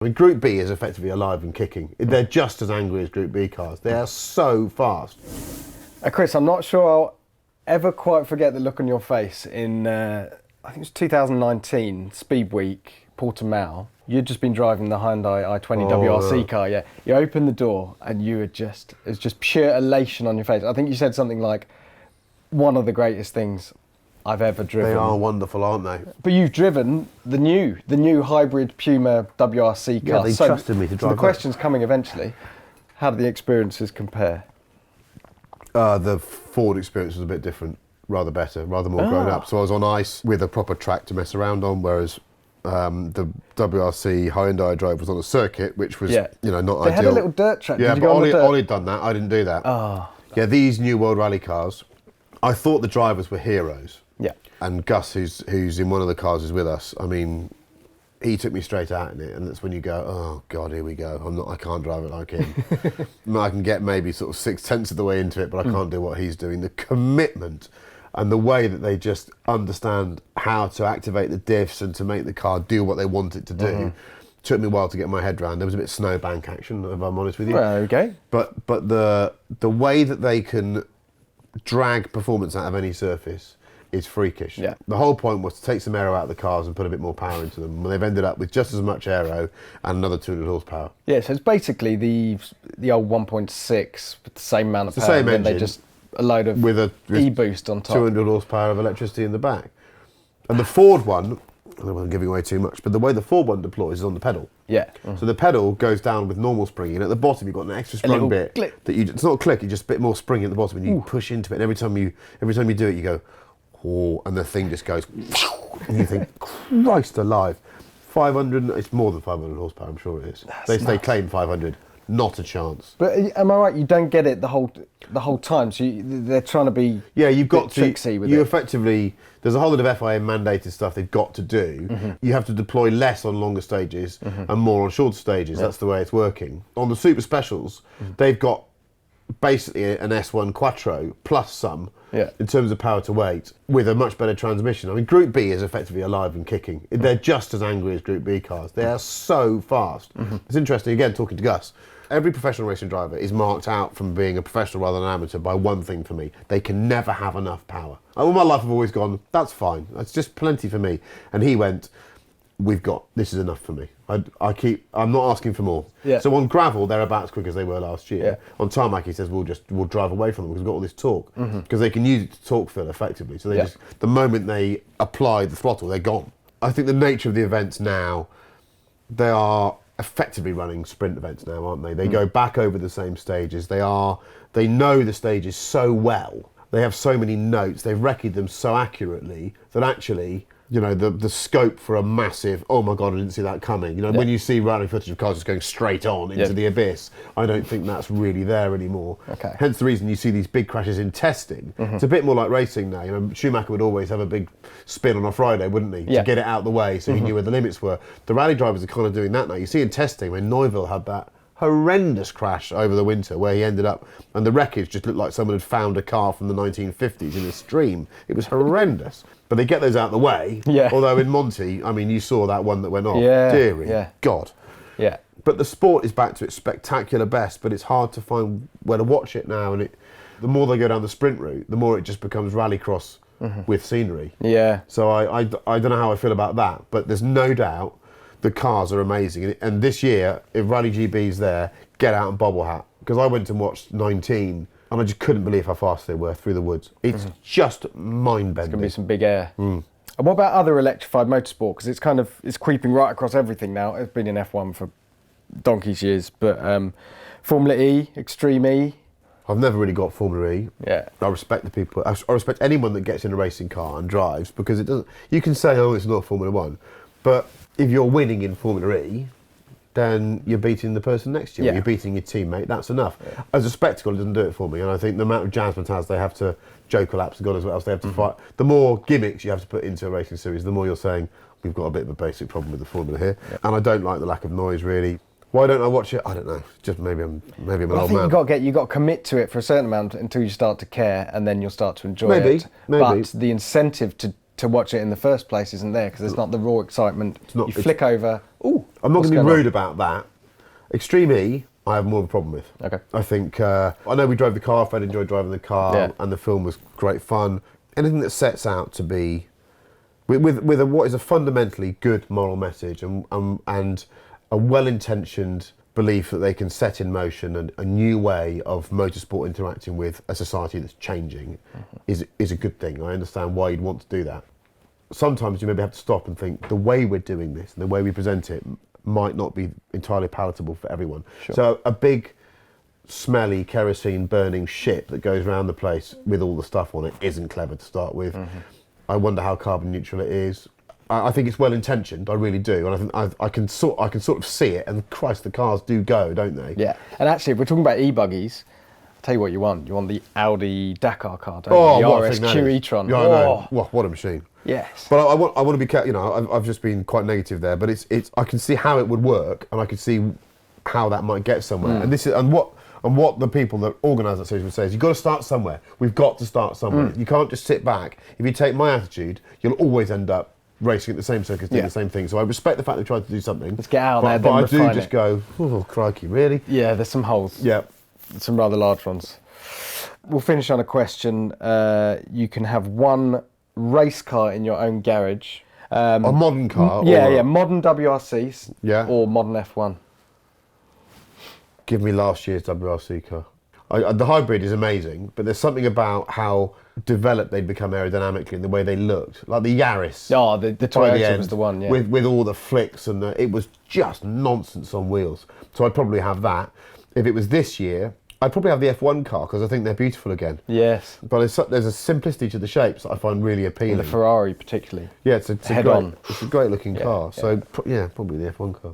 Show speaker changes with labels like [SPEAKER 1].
[SPEAKER 1] I mean, Group B is effectively alive and kicking. They're just as angry as Group B cars. They are so fast.
[SPEAKER 2] Chris, I'm not sure I'll ever quite forget the look on your face in, I think it was 2019, Speed Week, Portimao. You'd just been driving the Hyundai i20 WRC car, yeah. You opened the door and you were just, it was just pure elation on your face. I think you said something like, one of the greatest things I've ever driven.
[SPEAKER 1] They are wonderful, aren't they?
[SPEAKER 2] But you've driven the new hybrid Puma WRC car.
[SPEAKER 1] Yeah, they trusted me to drive
[SPEAKER 2] the question's coming eventually. How do the experiences compare?
[SPEAKER 1] The Ford experience was a bit different, rather better, rather more grown up. So I was on ice with a proper track to mess around on, whereas the WRC Hyundai I drove was on a circuit, which was, not ideal.
[SPEAKER 2] They had a little dirt track.
[SPEAKER 1] Yeah,
[SPEAKER 2] Did you
[SPEAKER 1] but
[SPEAKER 2] go on the dirt?
[SPEAKER 1] Ollie'd done that. I didn't do that.
[SPEAKER 2] Oh.
[SPEAKER 1] Yeah, these new World Rally cars, I thought the drivers were heroes.
[SPEAKER 2] Yeah.
[SPEAKER 1] And Gus, who's in one of the cars, is with us. I mean, he took me straight out in it, and that's when you go, oh God, here we go. I can't drive it like him. I can get maybe sort of 6/10 of the way into it, but I can't do what he's doing. The commitment and the way that they just understand how to activate the diffs and to make the car do what they want it to do. Took me a while to get my head around. There was a bit of snowbank action, if I'm honest with you.
[SPEAKER 2] Well, okay.
[SPEAKER 1] But the way that they can drag performance out of any surface is freakish.
[SPEAKER 2] Yeah.
[SPEAKER 1] The whole point was to take some aero out of the cars and put a bit more power into them. Well, they've ended up with just as much aero and another 200 horsepower.
[SPEAKER 2] Yeah, so it's basically the old 1.6 with the same amount of power.
[SPEAKER 1] The same engine.
[SPEAKER 2] They just a load of
[SPEAKER 1] with
[SPEAKER 2] e-boost on top.
[SPEAKER 1] 200 horsepower of electricity in the back. And the Ford one, I don't want to give away too much, but the way the Ford one deploys is on the pedal.
[SPEAKER 2] Yeah.
[SPEAKER 1] So the pedal goes down with normal spring, and at the bottom you've got an extra sprung bit
[SPEAKER 2] click.
[SPEAKER 1] that it's not a click, it's just a bit more spring at the bottom, and you push into it. And every time you do it, you go, oh, and the thing just goes, and you think, Christ alive, 500. It's more than 500 horsepower, I'm sure it is. They claim 500. Not a chance.
[SPEAKER 2] But am I right? You don't get it the whole time. So they're trying to be
[SPEAKER 1] you've got to
[SPEAKER 2] tricksy with
[SPEAKER 1] you
[SPEAKER 2] it.
[SPEAKER 1] Effectively. There's a whole lot of FIA mandated stuff they've got to do. You have to deploy less on longer stages and more on shorter stages. That's the way it's working. On the super specials, they've got basically an S1 Quattro plus some in terms of power to weight with a much better transmission. I mean, Group B is effectively alive and kicking. They're just as angry as Group B cars. They are so fast. It's interesting, again, talking to Gus. Every professional racing driver is marked out from being a professional rather than an amateur by one thing for me. They can never have enough power. All my life I've always gone, that's fine. That's just plenty for me. And he went, this is enough for me. I'm not asking for more.
[SPEAKER 2] Yeah.
[SPEAKER 1] So on gravel, they're about as quick as they were last year. Yeah. On tarmac, he says, we'll drive away from them because we've got all this torque. Because they can use it to torque fill effectively. So they the moment they apply the throttle, they're gone. I think the nature of the events now, they are effectively running sprint events now, aren't they? They go back over the same stages. They know the stages so well. They have so many notes. They've recce'd them so accurately that actually, the scope for a massive, oh my God, I didn't see that coming. When you see rally footage of cars just going straight on into the abyss, I don't think that's really there anymore.
[SPEAKER 2] Okay.
[SPEAKER 1] Hence the reason you see these big crashes in testing. It's a bit more like racing now. Schumacher would always have a big spin on a Friday, wouldn't he? To get it out of the way so he knew where the limits were. The rally drivers are kind of doing that now. You see in testing when Neuville had that horrendous crash over the winter where he ended up, and the wreckage just looked like someone had found a car from the 1950s in a stream. It was horrendous. But they get those out of the way. Yeah. Although in Monty, I mean, you saw that one that went off.
[SPEAKER 2] Yeah.
[SPEAKER 1] Deary God.
[SPEAKER 2] Yeah.
[SPEAKER 1] But the sport is back to its spectacular best, but it's hard to find where to watch it now. And the more they go down the sprint route, the more it just becomes rallycross with scenery. Yeah. So I don't know how I feel about that, but there's no doubt the cars are amazing. And this year, if Rally GB's there, get out and bobble hat. Because I went and watched 19, and I just couldn't believe how fast they were through the woods. It's just mind-bending.
[SPEAKER 2] It's going to be some big air. And what about other electrified motorsport? Because it's creeping right across everything now. It's been in F1 for donkey's years, but Formula E, Extreme E.
[SPEAKER 1] I've never really got Formula E.
[SPEAKER 2] Yeah.
[SPEAKER 1] I respect the people. I respect anyone that gets in a racing car and drives, because it doesn't. You can say, oh, it's not Formula 1, but if you're winning in Formula E, then you're beating the person next to you. You're beating your teammate. That's enough. Yeah. As a spectacle, it doesn't do it for me. And I think the amount of jazzmatazz they have to joke laps, God, as well as they have to fight. The more gimmicks you have to put into a racing series, the more you're saying we've got a bit of a basic problem with the formula here. Yeah. And I don't like the lack of noise, really. Why don't I watch it? I don't know. Just maybe I'm an old man.
[SPEAKER 2] I think you got to commit to it for a certain amount until you start to care, and then you'll start to enjoy it. Maybe. But the incentive to watch it in the first place isn't there, because there's not the raw excitement. You flick over. Ooh.
[SPEAKER 1] I'm not
[SPEAKER 2] What's
[SPEAKER 1] going to be
[SPEAKER 2] going
[SPEAKER 1] rude about that. Extreme E, I have more of a problem with.
[SPEAKER 2] Okay.
[SPEAKER 1] I think, I know we drove the car, Fred enjoyed driving the car, and the film was great fun. Anything that sets out to be, with what is a fundamentally good moral message and a well-intentioned belief that they can set in motion a new way of motorsport interacting with a society that's changing is a good thing. I understand why you'd want to do that. Sometimes you maybe have to stop and think the way we're doing this and the way we present it might not be entirely palatable for everyone.
[SPEAKER 2] Sure.
[SPEAKER 1] So a big, smelly, kerosene burning ship that goes around the place with all the stuff on it isn't clever to start with. I wonder how carbon neutral it is. I think it's well intentioned, I really do, and I can sort of see it. And Christ, the cars do go, don't they?
[SPEAKER 2] Yeah, and actually, if we're talking about e-buggies, I'll tell you what you want. You want the Audi Dakar car, don't you? The RSQ e-tron.
[SPEAKER 1] Yeah, I know. What a machine.
[SPEAKER 2] Yes.
[SPEAKER 1] But I want to be careful. You know, I've just been quite negative there, but it's I can see how it would work, and I can see how that might get somewhere. And what the people that organise that series would say is, you've got to start somewhere. We've got to start somewhere. You can't just sit back. If you take my attitude, you'll always end up racing at the same circuits, doing the same thing. So I respect the fact they tried to do something.
[SPEAKER 2] Let's get out there,
[SPEAKER 1] but I do
[SPEAKER 2] refine
[SPEAKER 1] just
[SPEAKER 2] it.
[SPEAKER 1] go, oh crikey, really?
[SPEAKER 2] Yeah, there's some holes.
[SPEAKER 1] Yeah.
[SPEAKER 2] Some rather large ones. We'll finish on a question. You can have one race car in your own garage.
[SPEAKER 1] A modern car?
[SPEAKER 2] Yeah, modern WRCs.
[SPEAKER 1] Yeah.
[SPEAKER 2] Or modern F1.
[SPEAKER 1] Give me last year's WRC car. The hybrid is amazing, but there's something about how developed they'd become aerodynamically and the way they looked. Like the Yaris.
[SPEAKER 2] Oh, the Toyota was the one, yeah.
[SPEAKER 1] With all the flicks and it was just nonsense on wheels. So I'd probably have that. If it was this year, I'd probably have the F1 car because I think they're beautiful again.
[SPEAKER 2] Yes.
[SPEAKER 1] But there's a simplicity to the shapes that I find really appealing.
[SPEAKER 2] And the Ferrari particularly.
[SPEAKER 1] Yeah, it's a
[SPEAKER 2] Head-on.
[SPEAKER 1] It's a great looking car. So yeah, probably the F1 car.